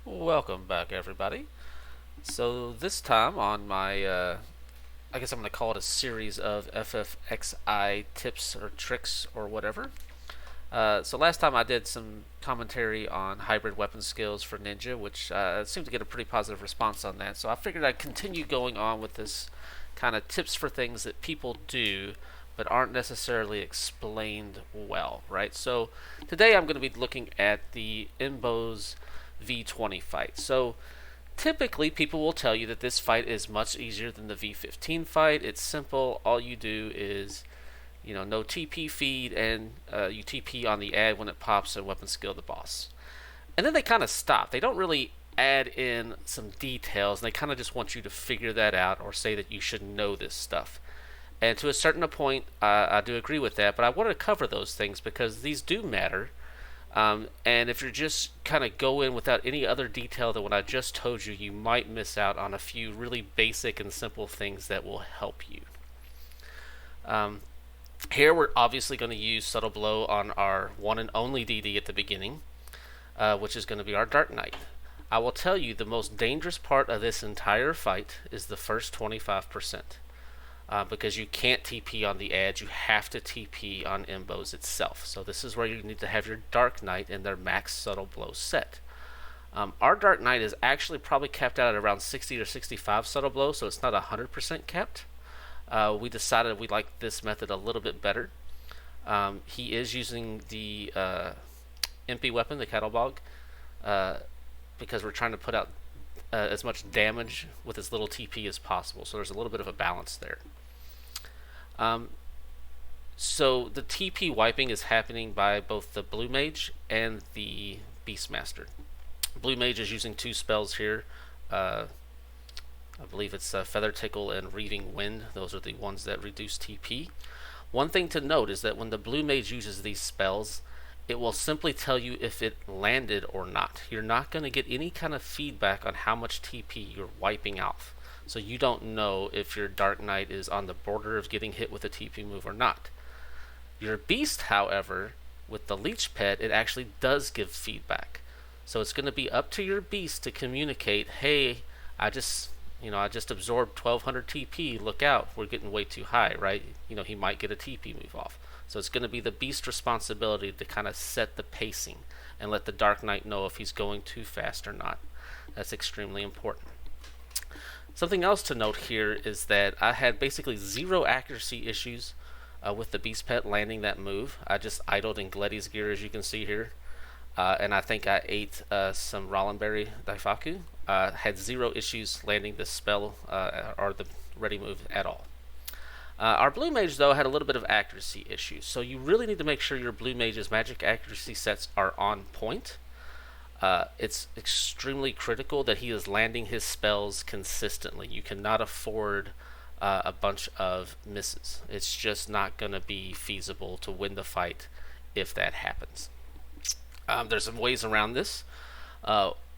Welcome back, everybody. So this time on my, I guess I'm going to call it a series of FFXI tips or tricks or whatever. So last time I did some commentary on hybrid weapon skills for Ninja, which seemed to get a pretty positive response on that. So I figured I'd continue going on with this kind of tips for things that people do but aren't necessarily explained well, right? So today I'm going to be looking at the MBOZE V20 fight. So typically people will tell you that this fight is much easier than the V15 fight. It's simple. All you do is, no TP feed, and you TP on the ad when it pops and weapon skill the boss. And then they kind of stop. They don't really add in some details, and they kind of just want you to figure that out or say that you should know this stuff. And to a certain point, I do agree with that, but I want to cover those things because these do matter. And if you're just kind of go in without any other detail than what I just told you, you might miss out on a few really basic and simple things that will help you. Here we're obviously going to use Subtle Blow on our one and only DD at the beginning, which is going to be our Dark Knight. I will tell you the most dangerous part of this entire fight is the first 25%. Because you can't TP on the edge, you have to TP on MBOZE itself. So this is where you need to have your Dark Knight in their max Subtle Blow set. Our Dark Knight is actually probably capped out at around 60 or 65 Subtle Blow, so it's not 100% capped. We decided we liked this method a little bit better. He is using the MP weapon, the Cattlebog, because we're trying to put out as much damage with as little TP as possible. So there's a little bit of a balance there. So the TP wiping is happening by both the Blue Mage and the Beastmaster. Blue Mage is using two spells here. I believe it's Feather Tickle and Reaving Wind. Those are the ones that reduce TP. One thing to note is that when the Blue Mage uses these spells, it will simply tell you if it landed or not. You're not going to get any kind of feedback on how much TP you're wiping off. So you don't know if your Dark Knight is on the border of getting hit with a TP move or not. Your Beast, however, with the Leech Pet, it actually does give feedback. So it's going to be up to your Beast to communicate, hey, I just absorbed 1200 TP, look out, we're getting way too high, right? He might get a TP move off. So it's going to be the Beast's responsibility to kind of set the pacing and let the Dark Knight know if he's going too fast or not. That's extremely important. Something else to note here is that I had basically zero accuracy issues with the Beast Pet landing that move. I just idled in Gletti's gear, as you can see here. And I think I ate some Rollenberry Daifaku. Had zero issues landing this spell or the ready move at all. Our Blue Mage, though, had a little bit of accuracy issues. So you really need to make sure your Blue Mage's magic accuracy sets are on point. It's extremely critical that he is landing his spells consistently. You cannot afford a bunch of misses. It's just not going to be feasible to win the fight if that happens. There's some ways around this.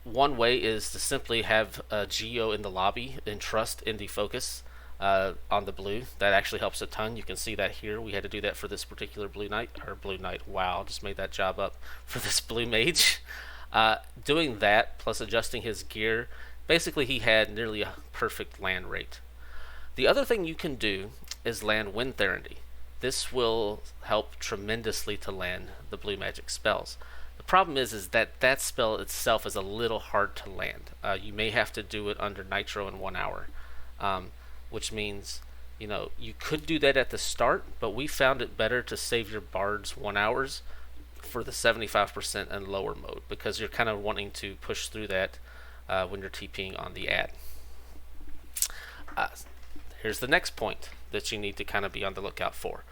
One way is to simply have Geo in the lobby and trust Indie Focus on the blue. That actually helps a ton. You can see that here. We had to do that for this particular Blue Knight. Wow, just made that job up for this Blue Mage. Doing that, plus adjusting his gear, basically he had nearly a perfect land rate. The other thing you can do is land Wind Threnody. This will help tremendously to land the blue magic spells. The problem is that that spell itself is a little hard to land. You may have to do it under Nitro in 1 hour, which means you could do that at the start, but we found it better to save your bards 1 hours for the 75% and lower mode, because you're kind of wanting to push through that when you're TPing on the ad. Here's the next point that you need to kind of be on the lookout for.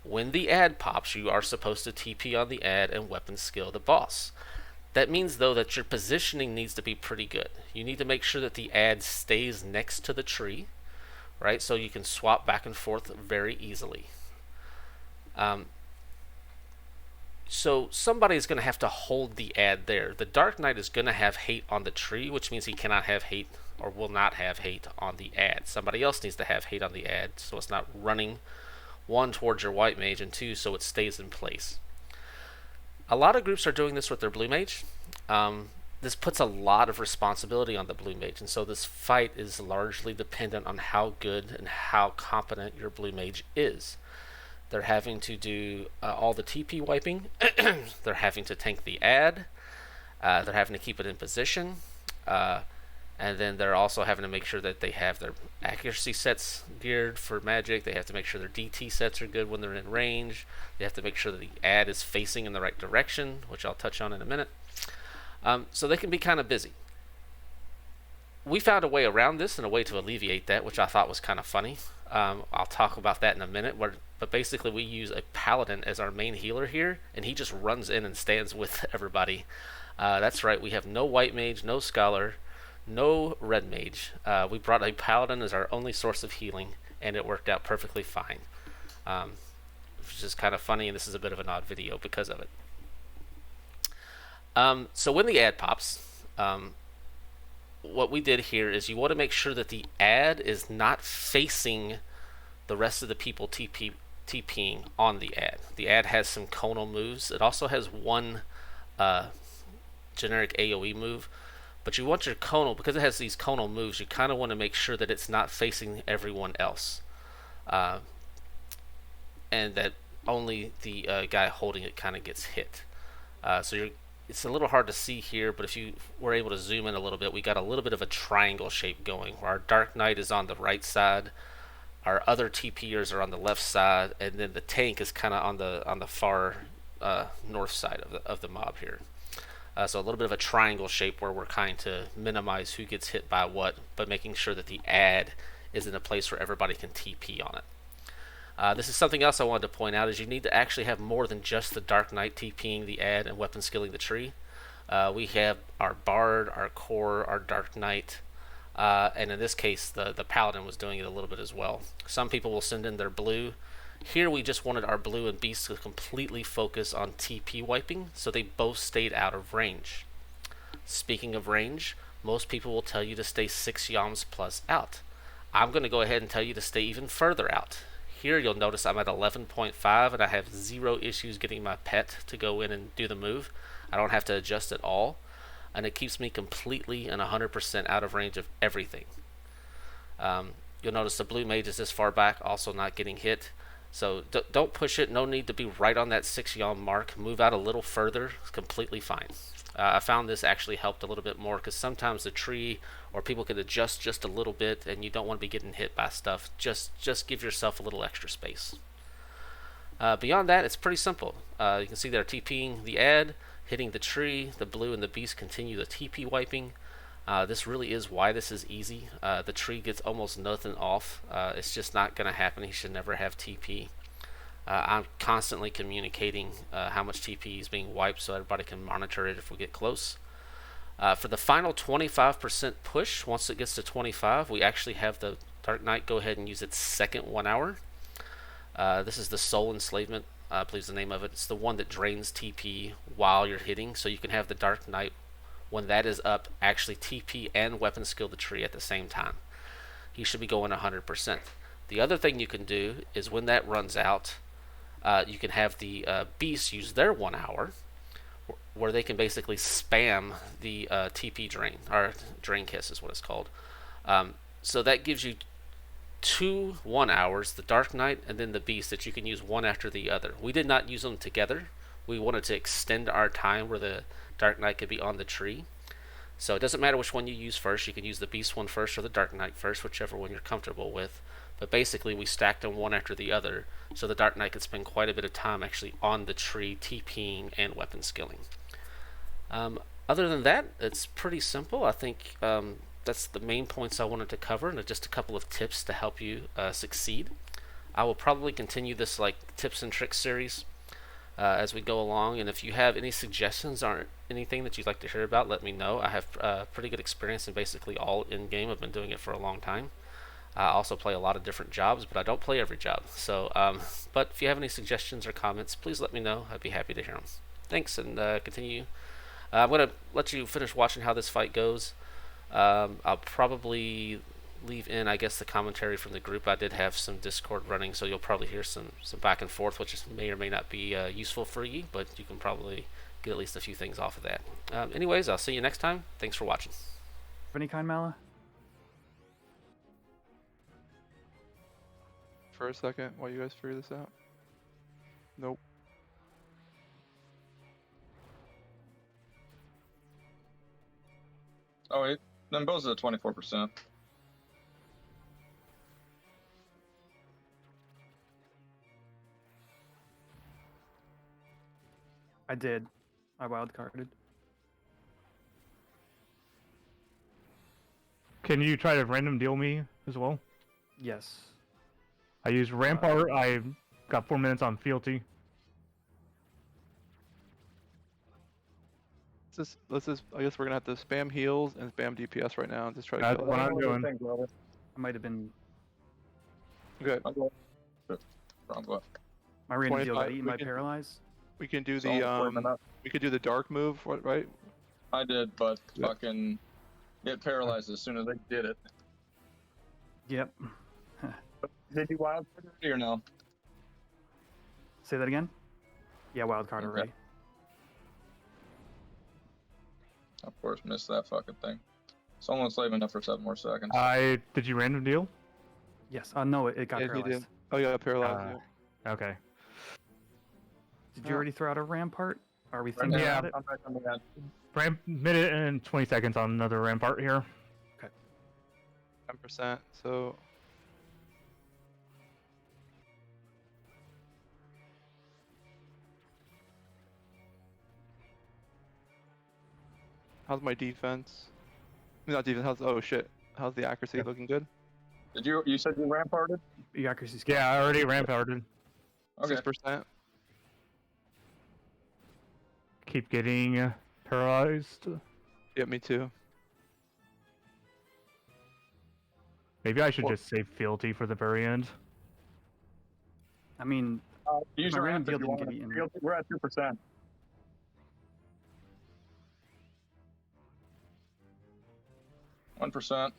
When the ad pops, you are supposed to TP on the ad and weapon skill the boss. That means, though, that your positioning needs to be pretty good. You need to make sure that the ad stays next to the tree, right? So you can swap back and forth very easily. So somebody's going to have to hold the ad there. The Dark Knight is going to have hate on the tree, which means he cannot have hate or will not have hate on the ad. Somebody else needs to have hate on the ad so it's not running, one, towards your White Mage, and two, so it stays in place. A lot of groups are doing this with their Blue Mage. this puts a lot of responsibility on the blue mage, and so this fight is largely dependent on how good and how competent your blue mage is. They're having to do all the TP wiping. They're having to tank the ad. They're having to keep it in position. And then they're also having to make sure that they have their accuracy sets geared for magic. They have to make sure their DT sets are good when they're in range. They have to make sure that the ad is facing in the right direction, which I'll touch on in a minute. So they can be kind of busy. We found a way around this and a way to alleviate that, which I thought was kind of funny. I'll talk about that in a minute. But basically, we use a paladin as our main healer here, and he just runs in and stands with everybody. That's right, we have no white mage, no scholar, no red mage. We brought a paladin as our only source of healing, and it worked out perfectly fine. Which is kind of funny, and this is a bit of an odd video because of it. So when the ad pops, what we did here is you want to make sure that the ad is not facing the rest of the people TPing on the ad. The ad has some conal moves. It also has one generic AoE move, but you want your conal, because it has these conal moves, you kind of want to make sure that it's not facing everyone else, and that only the guy holding it kind of gets hit. It's a little hard to see here, but if you were able to zoom in a little bit, we got a little bit of a triangle shape going, where our Dark Knight is on the right side, our other TPers are on the left side, and then the tank is kind of on the far north side of the mob here. So a little bit of a triangle shape where we're trying to minimize who gets hit by what, but making sure that the ad is in a place where everybody can TP on it. This is something else I wanted to point out, is you need to actually have more than just the Dark Knight TPing the ad and weapon skilling the tree. We have our Bard, our Core, our Dark Knight, and in this case the Paladin was doing it a little bit as well. Some people will send in their blue. Here we just wanted our blue and beast to completely focus on TP wiping, so they both stayed out of range. Speaking of range, most people will tell you to stay 6 yalms plus out. I'm going to go ahead and tell you to stay even further out. Here you'll notice I'm at 11.5 and I have 0 issues getting my pet to go in and do the move. I don't have to adjust at all, and it keeps me completely and 100% out of range of everything. You'll notice the blue mage is this far back, also not getting hit. So don't push it. No need to be right on that 6 yalm mark. Move out a little further. It's completely fine. I found this actually helped a little bit more, because sometimes the tree or people can adjust just a little bit and you don't want to be getting hit by stuff. Just give yourself a little extra space. Beyond that, it's pretty simple. You can see they're TPing the ad, hitting the tree. The blue and the beast continue the TP wiping. This really is why this is easy. The tree gets almost nothing off. It's just not going to happen. He should never have TP. I'm constantly communicating how much TP is being wiped so everybody can monitor it if we get close. For the final 25% push, once it gets to 25, we actually have the Dark Knight go ahead and use its second 1 hour. This is the Soul Enslavement, I believe is the name of it. It's the one that drains TP while you're hitting, so you can have the Dark Knight, when that is up, actually TP and weapon skill the tree at the same time. He should be going 100%. The other thing you can do is when that runs out, you can have the beasts use their 1 hour, where they can basically spam the TP drain, or drain kiss is what it's called. So that gives you 2 1 hours, the Dark Knight and then the beast, that you can use one after the other. We did not use them together. We wanted to extend our time where the Dark Knight could be on the tree. So it doesn't matter which one you use first. You can use the beast one first or the Dark Knight first, whichever one you're comfortable with. But basically we stacked them one after the other, so the Dark Knight could spend quite a bit of time actually on the tree, TPing and weapon skilling. Other than that, it's pretty simple. I think that's the main points I wanted to cover, and just a couple of tips to help you succeed. I will probably continue this like tips and tricks series as we go along, and if you have any suggestions or anything that you'd like to hear about, let me know. I have pretty good experience in basically all in-game. I've been doing it for a long time. I also play a lot of different jobs, but I don't play every job. So, but if you have any suggestions or comments, please let me know. I'd be happy to hear them. Thanks, and continue. I'm going to let you finish watching how this fight goes. I'll probably leave in, I guess, the commentary from the group. I did have some Discord running, so you'll probably hear some back and forth, which may or may not be useful for you, but you can probably get at least a few things off of that. Anyways, I'll see you next time. Thanks for watching. Of any kind, Mala? For a second while you guys figure this out. Nope. Oh wait, then MBOZE is at 24%. I did. I wildcarded. Can you try to random deal me as well? Yes. I used Rampart. I got 4 minutes on fealty. Let's just. I guess we're gonna have to spam heals and spam DPS right now and just try to That's kill what it. I'm doing. I might have been. Okay. Wrong button. My random deal got 25, eaten we by can- paralyze. We can do It's only 4 the minutes. we could do the dark move, right? I did, but Yeah. fucking get paralyzed as soon as I did it. Yep. Did you wild or no? Say that again? Yeah, wildcard Okay. already. Of course, missed that fucking thing. Someone's saving enough for 7 more seconds. Did you random deal? Yes. No, it got Yeah, he paralyzed. did. Oh yeah, paralyzed. Okay. Did you already throw out a rampart? Are we thinking Yeah. about it? I'm back on the ad. Minute and 20 seconds on another Rampart here. 10%. So how's my defense? Not defense. Oh shit. How's the accuracy looking good? Did you said you ramparted? Your accuracy's Yeah, I already Ramparted. Okay. 6%. Keep getting paralyzed. Yeah, me too. Maybe I should just save fealty for the very end. I mean, Use My your random ramp if deal you didn't want get it. eaten. We're at 2%. %.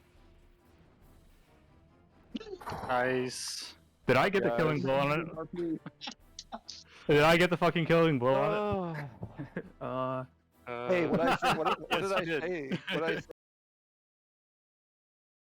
Nice. Did I get the killing blow on it? Did I get the fucking killing blow on it? Hey, what I say? What did I say? What I